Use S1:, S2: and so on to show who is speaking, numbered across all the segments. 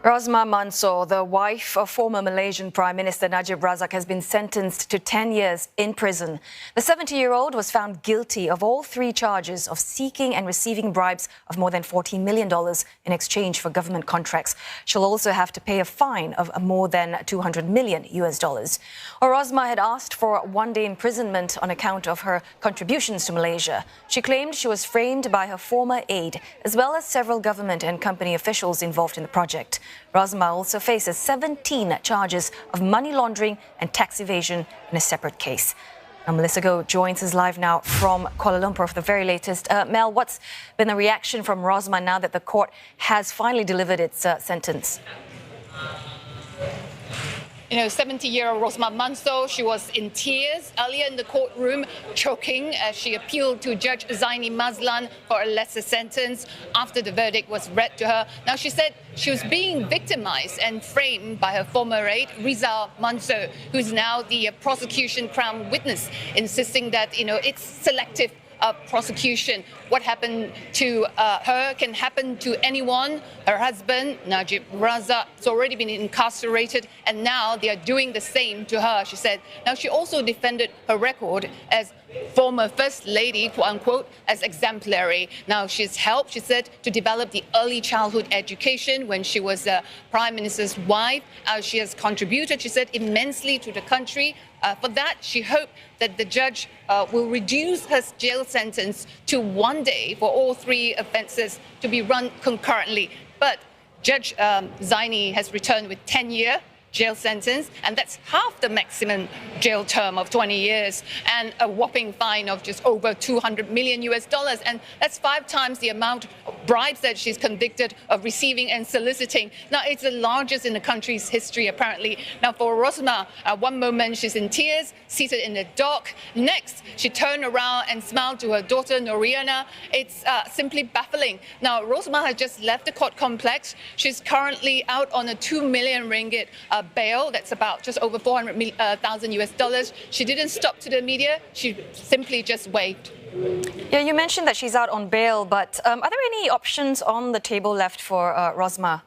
S1: Rosmah Mansor, the wife of former Malaysian Prime Minister Najib Razak, has been sentenced to 10 years in prison. The 70-year-old was found guilty of all three charges of seeking and receiving bribes of more than $14 million in exchange for government contracts. She'll also have to pay a fine of more than $200 million. Rosmah had asked for one-day imprisonment on account of her contributions to Malaysia. She claimed she was framed by her former aide, as well as several government and company officials involved in the project. Rosmah also faces 17 charges of money laundering and tax evasion in a separate case. Now, Melissa Goh joins us live now from Kuala Lumpur for the very latest. Mel, what's been the reaction from Rosmah now that the court has finally delivered its sentence?
S2: 70-year-old Rosmah Mansor, she was in tears earlier in the courtroom, choking as she appealed to Judge Zaini Mazlan for a lesser sentence after the verdict was read to her. Now, she said she was being victimized and framed by her former aide, Rizal Mansor, who's now the prosecution crown witness, insisting that, it's selective prosecution. What happened to her can happen to anyone. Her husband, Najib Razak, has already been incarcerated, and now they are doing the same to her, she said. Now, she also defended her record as former First Lady, quote unquote, as exemplary. Now, she's helped, she said, to develop the early childhood education when she was Prime Minister's wife. She has contributed, she said, immensely to the country. For that, she hoped that the judge will reduce her jail sentence to 1 day for all three offences to be run concurrently. But Judge Zaini has returned with 10-year jail sentence, and that's half the maximum jail term of 20 years and a whopping fine of just over $200 million. And that's 5 times the amount of bribes that she's convicted of receiving and soliciting. Now, it's the largest in the country's history, apparently. Now, for Rosmah, one moment she's in tears, seated in the dock. Next, she turned around and smiled to her daughter, Noriana. It's simply baffling. Now, Rosmah has just left the court complex. She's currently out on a 2 million ringgit bail. That's about just over $400,000. She didn't stop to the media. She simply just waved.
S1: Yeah, you mentioned that she's out on bail, but are there any options on the table left for Rosmah?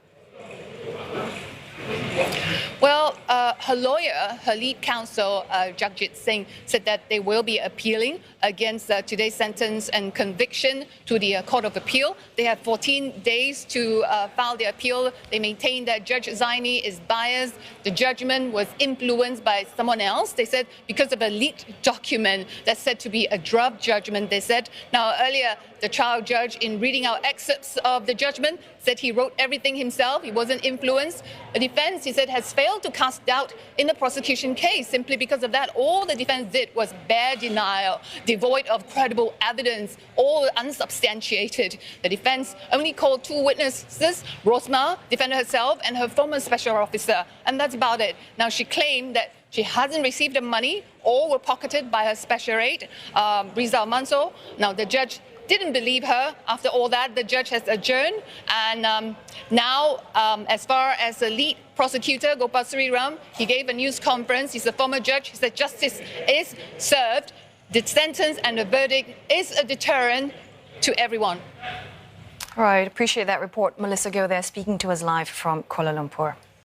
S2: Well, her lawyer, her lead counsel, Jagjit Singh, said that they will be appealing against today's sentence and conviction to the Court of Appeal. They have 14 days to file their appeal. They maintain that Judge Zaini is biased. The judgment was influenced by someone else. They said because of a leaked document that's said to be a draft judgment, they said. Now, earlier, the trial judge, in reading out excerpts of the judgment, said he wrote everything himself. He wasn't influenced. The defense, he said, has failed to cast doubt in the prosecution case. Simply because of that, all the defense did was bare denial, devoid of credible evidence, all unsubstantiated. The defense only called 2 witnesses, Rosmah, defended herself, and her former special officer, and that's about it. Now, she claimed that she hasn't received the money. All were pocketed by her special aide, Rizal Mansor. Now, the judge didn't believe her. After all that, the judge has adjourned. And now, as far as the lead prosecutor, Gopal Sriram, he gave a news conference. He's a former judge. He said justice is served. The sentence and the verdict is a deterrent to everyone.
S1: All right, appreciate that report. Melissa Goh there speaking to us live from Kuala Lumpur.